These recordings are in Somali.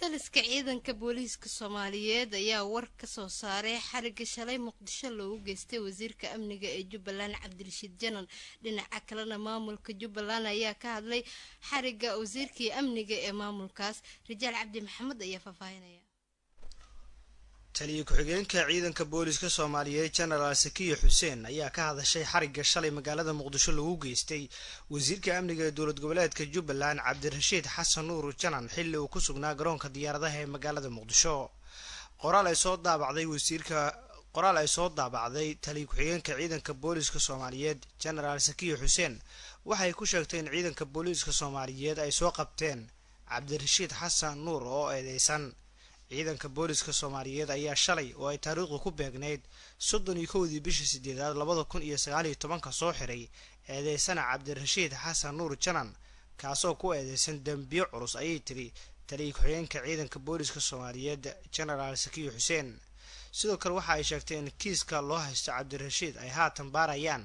taliska ciidanka booliiska Soomaaliyeed ayaa war ka soo saaray xariga shalay Muqdisho loogu geystay wasiirka amniga ee Jubbaland Cabdirashiid Janan dhinaca kalena maamulka Jubbaland ayaa ka hadlay xariga wasiirkii amniga ee maamulkaas Rijaal Cabdi Maxamed ayaa faafaynaya taliye ku-xigeenka ciidanka booliiska Soomaaliyeed General Sakiyo Xuseen ayaa ka hadashay xariga shalay magaalada Muqdisho loogu geystay wasiirka amniga ee dowlad goboleedka Jubbaland Cabdirashiid Xasan Nuur Janan xilli uu ku sugnaa garoonka diyaaradaha ee magaalada Muqdisho qoraal ay soo daabacday taliye ku-xigeenka ciidanka booliiska Soomaaliyeed General Sakiyo Xuseen waxay ku sheegtay in ciidanka booliiska Soomaaliyeed ay soo qabteen Cabdirashiid Xasan Nuur oo eedeysan ciidanka booliiska Soomaaliyeed ayaa shalay oo ay taariikhdu ku beegneyd 31 bishii 8 2019 soo xiray eedeysana Cabdirashiid Xasan Nuur Janan kaasoo ku eedeysan dambiyo culus ayay tiri taliye ku-xigeenka ciidanka booliiska Soomaaliyeed General Sakiyo Xuseen sidoo kale waxa ay sheegtay in kiiska loo haysto Cabdirashiid ay haatan baarayaan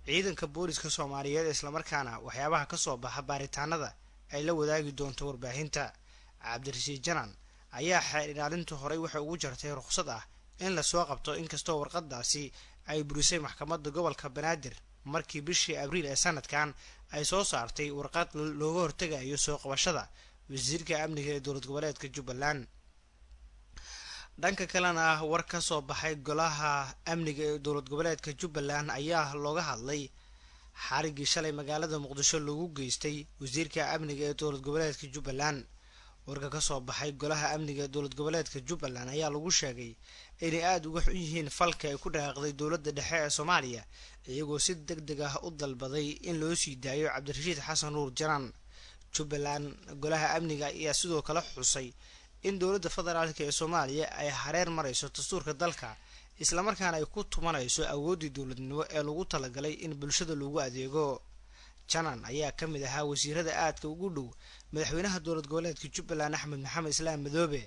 ciidanka booliiska Soomaaliyeed isla markaana waxyaabaha ka soo baxa baaritaanada ay la wadaagi doonto warbaahinta Cabdirashiid Janan ayaa xeer ilaalintu horay waxa ugu jartay ruqsad ah in la soo qabto inkastoo warqadaasi ay burisay maxkamadda gobolka Banaadir markii bishii Abriil ee sanadkan ay soo saartay warqad looga hortagayo soo qabashada wasiirka amniga ee dowlad goboleedka Jubbaland dhanka kalena war ka soo baxay golaha amniga ee dowlad goboleedka Jubbaland ayaa looga hadlay xarigii shalay magaalada Muqdisho loogu geystay wasiirka amniga ee dowlad goboleedka Jubbaland warka ka soo baxay golaha amniga ee dowlad goboleedka Jubbaland ayaa lagu sheegay inay aad uga xun yihiin falka ay ku dhaaqday dowladda dhexe ee Soomaaliya iyagoo si degdeg ah u dalbaday in loo sii daayo Cabdirashiid Xasan Nuur Janan Jubbaland golaha amniga ayaa sidoo kale xusay in dowladda federaalka ee Soomaaliya ay hareer marayso dastuurka dalka isla markaana ay ku tumanayso awoodii dowladnimo ee lagu talagalay in bulshada lagu adeego Janan ayaa ka mid ahaa wasiirada aadka ugu dhow madaxweynaha dowlad goboleedka Jubbaland Axmed Maxamed Islaam Madoobe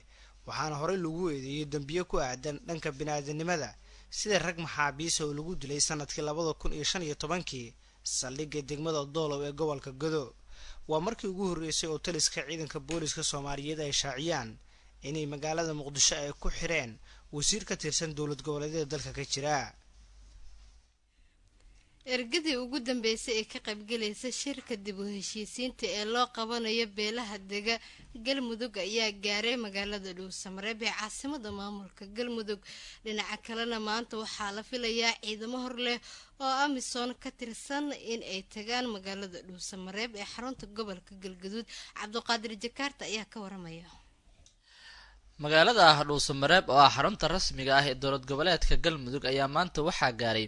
waxaana horey lagu eedeeyay dambiyo ku aadan dhanka bini'aadanimada sida rag maxaabiis oo lagu dilay sanadkii 2015 saldhigga degmada Doolow ee gobolka Godo waa markii ugu horeysay oo taliska ciidanka booliiska Soomaaliyeed ay shaaciyaan inay magaalada Muqdisho ay ku xireen wasiir ka tirsan dowlad goboleedyada dalka ka jira ergadii ugu dambeysay ee ka qaybgalaysa shirka dib u heshiisiinta ee loo qabanayo beelaha dega Galmudug ayaa gaaray magaalada Dhuusamareeb ee caasimadda maamulka Galmudug dhinaca kalena maanta waxaa la filayaa ciidamo hor leh oo Amisom ka tirsan in ay tagaan magaalada Dhuusamareeb ee xarunta gobolka Galgaduud Cabduqaadir Jakarta ayaa ka waramaya magaalada Dhuusamareeb oo xarunta rasmiga ah ee dowlad goboleedka Galmudug ayaa maanta waxaa gaaray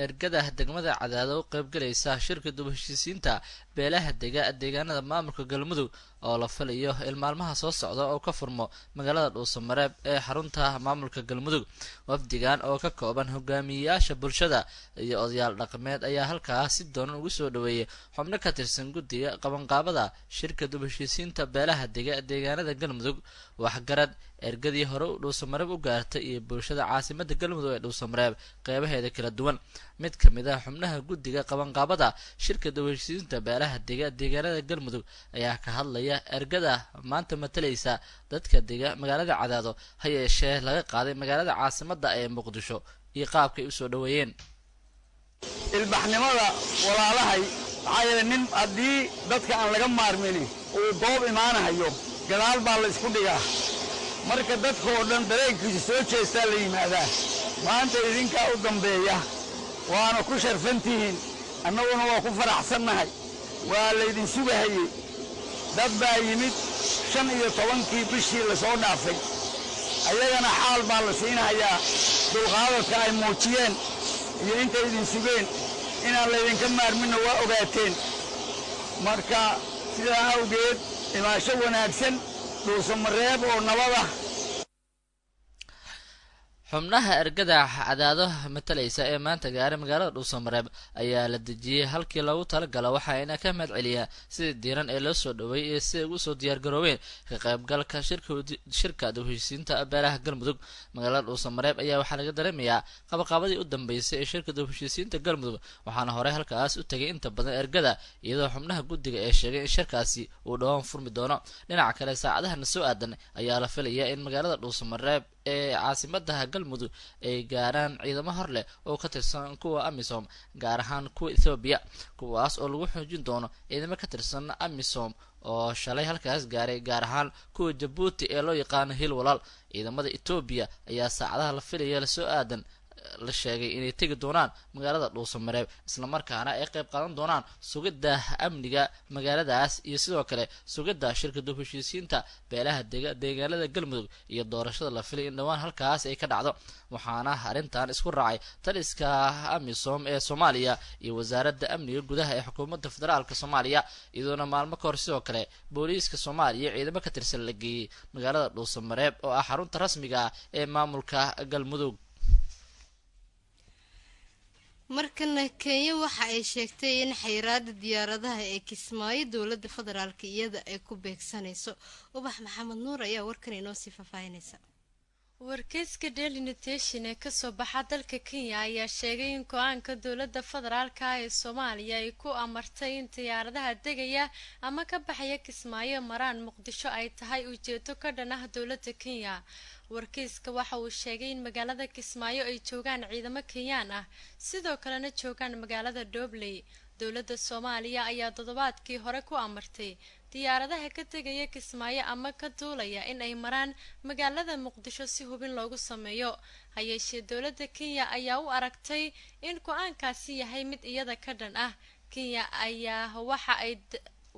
ergada degmada Cadaado oo qayb galaysa shirka dib u heshiisiinta beelaha deegaanada maamulka Galmudug oo la filayo in maalmaha soo socda oo ka furmo magaalada Dhuusamareeb ee xarunta maamulka Galmudug wafdigan oo ka kooban hogaamiyayaasha bulshada iyo odayaal dhaqameed ayaa halkaas si doon ugu soo dhaweeyay xubno ka tirsan guddiga qabanqaabada shirka dib u heshiisiinta beelaha deegaanada Galmudug waxgarad ergadii hore Dhuusamareeb u gaartay iyo bulshada caasimadda Galmudug ee Dhuusamareeb qaybaheeda kala duwan mid ka mid ah xubnaha guddiga qabanqaabada shirka dib u heshiisiinta beelaha deegaanada Galmudug ayaa ka hadlaya ergada maanta matalaysa dadka magaalada Cadaado ha yeeshee laga qaaday magaalada caasimadda ee Muqdisho iyo qaabkay u soo dhaweeyeen ilbaxnimada walaalahay waxay nin hadii dadka aan laga maarmin oo goob imaanayo gadaal baa la isku dhigaa marka dadka oo dhan dareenkiisa soo jeestaa la yimaadaa maanta idinka u dambeeya waana ku sharfantihiin annaguna waa ku faraxsannahay waa la idin sugahayay dad baa yimid 15 bishii la soo dhaafay ayagana xaal baa la siinayaa dulqaadka ay muujiyeen iyo inta idin sugeen inaan la idinka maarmin waa ogaateen marka sidaa awgeed imaasho wanaagsan Dhuusamareeb oo nabada xubnaha ergada cadaado matalaysa ee maanta gaaray magaalada dhuusamareeb ayaa la dejiyey halkii loogu talagalo waxaana ka mahad celiyaa sidii diiran ee loo soo dhaweeyay iyo siday ugu soo diyaargaroobeen ka qaybgalka shirka dib u heshiisiinta beelaha galmudug magaalada dhuusamareeb ayaa waxaa laga dareemayaa qabaqabadii u dambeysay ee shirka dib u heshiisiinta galmudug waxaana horey halkaas u tegay inta badan ergada iyadoo xubnaha guddiga ee sheegay in shirkaasi uu dhawaan furmi doono dhinaca kale saacadahana soo aadan ayaa la filayaa in magaalada dhuusamareeb ee caasimadaha galmudug ay gaaraan ciidamo hor leh oo ka tirsan kuwa amisom gaar ahaan kuwa Ethiopia kuwaas oo lagu xoojin doono ciidamo ka tirsan amisom oo shalay halkaas gaaray gaar ahaan kuwa Djibouti ee loo yaqaan hil walaal ciidamada Ethiopia ayaa saacadaha la filaya la soo aadan la sheegay inay tagi doonaan magaalada dhuusamareeb isla markaana ay qayb qaadan doonaan sugidda amniga magaaladaas iyo sidoo kale sugidda shirka dib u heshiisiinta beelaha deegaanada galmudug iyo doorashada la filay in dhawaan halkaas ay ka dhacdo waxaana arrintan isku raacay taliska amisom ee Soomaaliya iyo wasaaradda amniga gudaha ee xukuumadda federaalka Soomaaliya iyadoona maalmo ka hor sidoo kale booliiska Soomaaliya ciidamo ka tirsan la geeyay magaalada dhuusamareeb oo ah xarunta rasmiga ah ee maamulka galmudug markana Kenya waxa ay sheegtay in xayiraada diyaaradaha ee Kismaayo dowladda federaalka iyada ay ku beegsanayso ubax maxamed nuur ayaa warkan inoo sii faafaynaysa warkeyska Daily Nation ee ka soo baxa dalka Kenya ayaa sheegay in go'aanka dowladda federaalka ee Soomaaliya ay ku amartay in diyaaradaha degaya ama ka baxaya Kismaayo maraan Muqdisho ay tahay ujeedo ka dhan ah dowladda Kenya warkeyska waxa uu sheegay in magaalada Kismaayo ay joogaan ciidamo Kenyaan ah sidoo kalena joogaan magaalada Dobley dowladda Soomaaliya ayaa toddobaadkii hore ku amartay diyaaradaha ka tegaya Kismaayo ama ka duulaya in ay maraan magaalada Muqdisho si hubin loogu sameeyo hayeeshee dowladda Kenya ayaa u aragtay in go'aankaasi yahay mid iyada ka dhan ah Kenya ayaa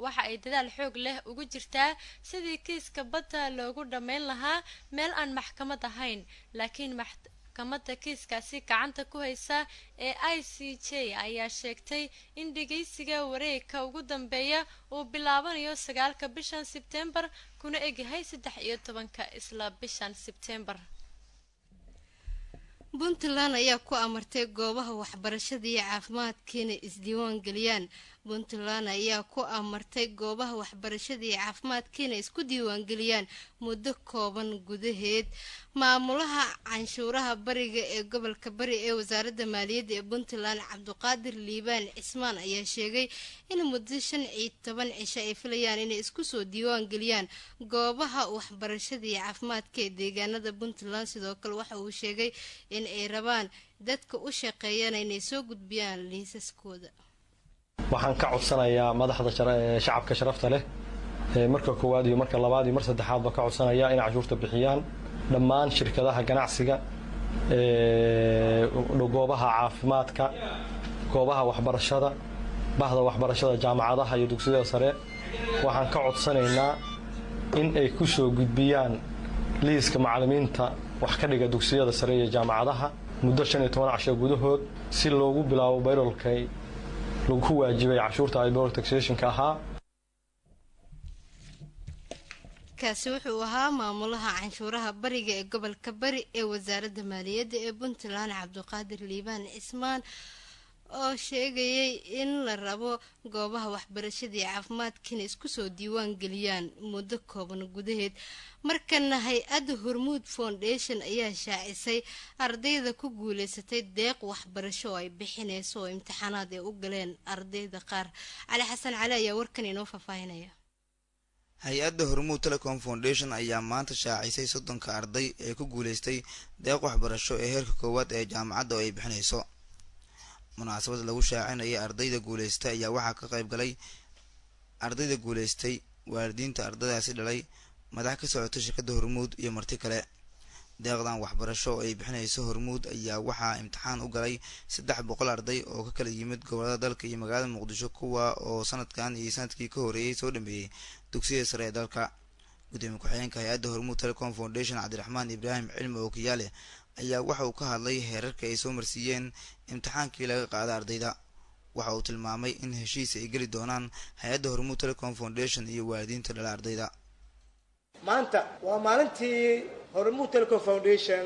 waxa ay dadaal xoog leh ugu jirtaa sidii kiiska badda loogu dhameyn lahaa meel aan maxkamad ahayn laakiin maxkamadda kiiskaasi gacanta ku haysa ee ICJ ayaa sheegtay in dhageysiga wareegka ugu dambeeya uu bilaabanayo 9 bishan September kuna egyahay 13 isla bishan September Puntland ayaa ku amartay goobaha waxbarashada iyo caafimaadka inay isdiiwaan galiyaan Puntland ayaa ku amartay goobaha waxbarashada iyo caafimaadka inay isku diiwaan galiyaan muddo kooban gudaheed maamulaha canshuuraha bariga ee gobolka bari ee wasaaradda maaliyadda ee Puntland Cabduqaadir Liibaan Cismaan ayaa sheegay in muddo 15 cisho ay filayaan inay isku soo diiwaan galiyaan goobaha waxbarashada iyo caafimaadka ee deegaanada Puntland sidoo kale waxa uu sheegay in ay rabaan dadka u shaqeeyana inay soo gudbiyaan liisaskooda waxaan ka codsanayaa madaxda shacabka sharafta leh marka koowaad iyo marka labaad iyo mar saddexaad ba ka codsanaya in cashuurta bixiyaan dhammaan shirkadaha ganacsiga goobaha caafimaadka goobaha waxbarashada bahda waxbarashada jaamacadaha iyo dugsiyada sare waxaan ka codsanaynaa in ay ku soo gudbiyaan liiska macallimiinta wax ka dhiga dugsiyada sare iyo jaamacadaha muddo 15 casho gudahood si loogu bilaabo bayrolkay lagu waajibay cashuurta ay dowladda taxation-ka ahaa kaasi wuxuu ahaa maamulaha canshuuraha bariga ee gobolka bari ee wasaaradda maaliyadda ee Puntland Cabduqaadir Liibaan Cismaan oo sheegayay in la rabo goobaha waxbarashada iyo caafimaadka inay isku soo diiwaan galiyaan muddo kooban gudaheed markana hay-adda Hormuud Foundation ayaa shaacisay ardayda ku guuleysatay deeq waxbarasho oo ay bixinayso oo imtixaanaad ay u galeen ardayda qaar Cali Xasan Cali ayaa warkan inoo faafaynaya hay-adda Hormuud Telecom Foundation ayaa maanta shaacisay 30 arday ee ku guuleystay deeq waxbarasho ee heerka koowaad ee jaamacadda oo ay bixinayso munaasabad lagu shaacinayay ardayda guuleystay ayaa waxaa ka qayb galay ardayda guuleystay waalidiinta ardaydaasi dhalay madax ka socotay shirkadda Hormuud iyo marti kale deeqdan waxbarasho ay bixinayso Hormuud ayaa waxaa imtixaan u galay 300 arday oo ka kala yimid gobolada dalka iyo magaalada Muqdisho kuwa oo sanadkan iyo sanadkii ka horeeyay soo dhameeyay dugsiga sare ee dalka gudoomiye ku-xigeenka hay-adda Hormuud Telecom Foundation Cabdiraxmaan Ibraahim Cilmi oo kiyaale ayaa waxa uu ka hadlay heerarka ay soo marsiiyeen imtixaankii laga qaaday ardayda waxa uu tilmaamay in heshiis ay gali doonaan hay-adda Hormuud Telecom Foundation iyo waalidiinta dhala ardayda maanta waa maalintii Hormuud Telecom Foundation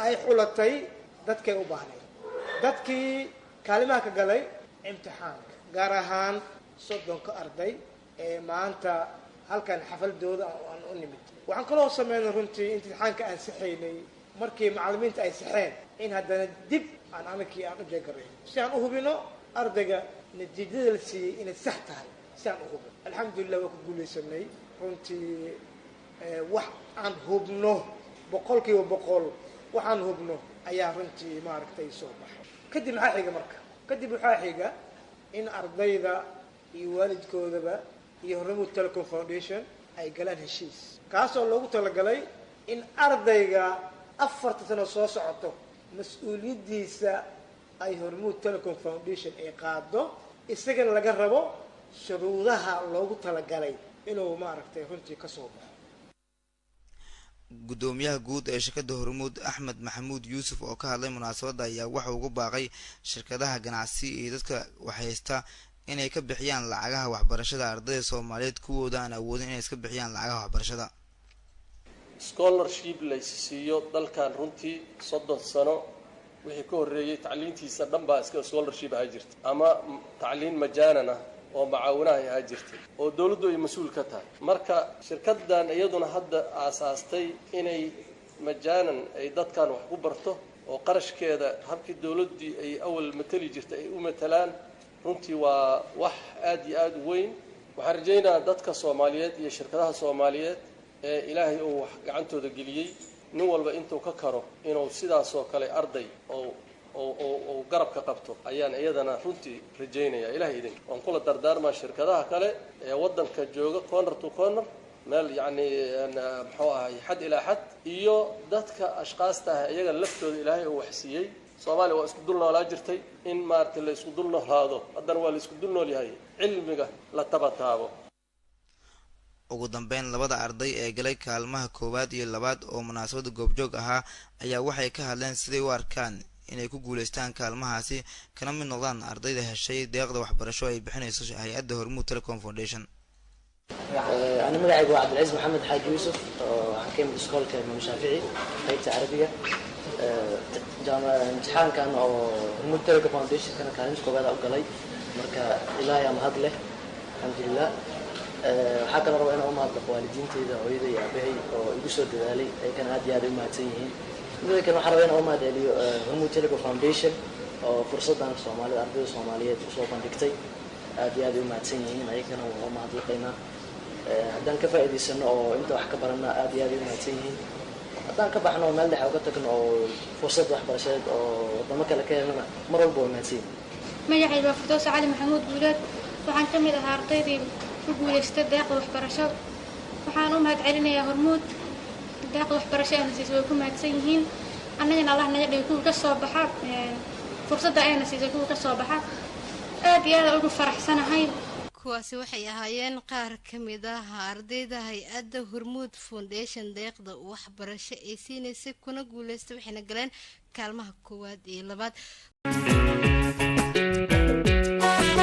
ay xulatay dadkay u baahnayd dadkii kaalimaha ka galay imtixaanka gaar ahaan 30 arday ee maanta halkan xafladooda aan u nimid waxaan kaloo sameynay runtii imtixaanka aan saxaynay markii macallimiinta ay saxeen in haddana dib aan anakii aan u jeegaray si aan u hubino ardayga natiijada la siiyey inay sax tahay si aan u hubino alxamdulilah waa ku guulaysanay runtii wax aan hubno 100% waxaan hubno ayaa runtii maaragtay soo baxay kadib maxaa xiga marka kadib waxaa xiga in ardayda iyo waalidkoodaba iyo Hormuud Telecom Foundation ay galaan heshiis kaasoo loogu talagalay in ardayga 4 sano soo socoto mas'uuliyadiisa ay Hormuud Telecom Foundation ay qaado isagana laga rabo shuruudaha loogu talagalay inuu maaragtay runtii ka soo baxo gudoomiyaha guud ee shirkadda Hormuud Axmed Maxamuud Yuusuf oo ka hadlay munaasabadda ayaa waxa uu ugu baaqay shirkadaha ganacsi iyo dadka waxaysta inay ka bixiyaan lacagaha waxbarashada ardayda Soomaaliyeed kuwooda aan awoodin inay iska bixiyaan lacagaha waxbarashada scholarship la siiyo dalkan runtii 30 sano wixii ka horeeyay tacliintiisa dhanba iska scholarship ah jirta ama tacliin majaanana oo macaawinaha ay jirtay oo dawladdu ay mas'uul ka tahay marka shirkaddan iyaduna hadda aasaastay inay majaanan ay dadkan wax ku barto oo qarashkeeda habkii dawladdii ay awal matali jirtay ay u matalaan runtii waa wax aad iyo aad u weyn waxaan rajaynayaa dadka Soomaaliyeed iyo shirkadaha Soomaaliyeed ee Ilaahay uu wax gacantooda geliyay nin walba intuu ka karo inuu sidaas oo kale arday oo garabka qabto ayaan iyadana runtii rajaynaya Ilaahay idin waan kula dardaarmaa shirkadaha kale ee wadanka jooga corner to corner meel yani muxuu ahay xad ilaa xad iyo dadka ashqaasta ah iyaga laftooda Ilaahay uu waxsiiyay Soomaaliya waa isku dul noolaa jirtay in maartay la isku dul noolaado haddana waa la isku dul nool yahay cilmiga la tabataabo ugu dambeyn labada arday ee galay kaalmaha koowaad iyo labaad oo munaasabada goobjoog ahaa ayaa waxay ka hadleen siday u arkaan inay ku guuleystaan kaalmahaasi kana mid noqdaan ardayda heshay deeqda waxbarasho ay bixinayso hay'adda Hormuud Telecom Foundation أنا مدعي عبد العزيز محمد حاج يوسف حكيم الإسكول كإمام الشافعي قيادة عربية جامعة امتحان كان Hormuud Telecom Foundation كان يمسكوا بعد أقلي مركا إلهي أم هذله الحمد لله حتى لو أنا أم هذا والدين تيجا ويدا يا بهي ويقصد ذلك كان هذه هذه ما تسيين إذا كانوا حروين أم هذا اللي Hormuud Telecom Foundation فرصة أنا الصومالي أرضي الصومالية وصوبان دكتي هذه ما تسيين أي كانوا أم هذا لقينا haddaan ka faa'iideysano oo inta wax ka barana aad iyo aad u mahadsan yihiin haddaan ka baxno meel dhexe uga tagno oo fursad waxbarashadeed oo wadamo kale ka helana mar walba waa mahadsan yihiin magacayga waa Firdaws Cali Maxamuud Guuleed waxaan ka mid ahaa ardaydii ku guuleystay deeqda waxbarasho waxaan u mahadcelinayaa Hormuud deeqda waxbarasho ee nasiisay way ku mahadsan yihiin annagana Allah naga dhigay kuwa ka soo baxa fursadda ay nasiisay kuwa ka soo baxa aad iyo aad ugu faraxsanahay kuwaasi waxay ahaayeen qaar ka mid ah ardayda hay'adda Hormuud Foundation deeqda waxbarasho ee siinaysa kuna guuleystay waxayna galeen kaalmaha koowaad iyo labaad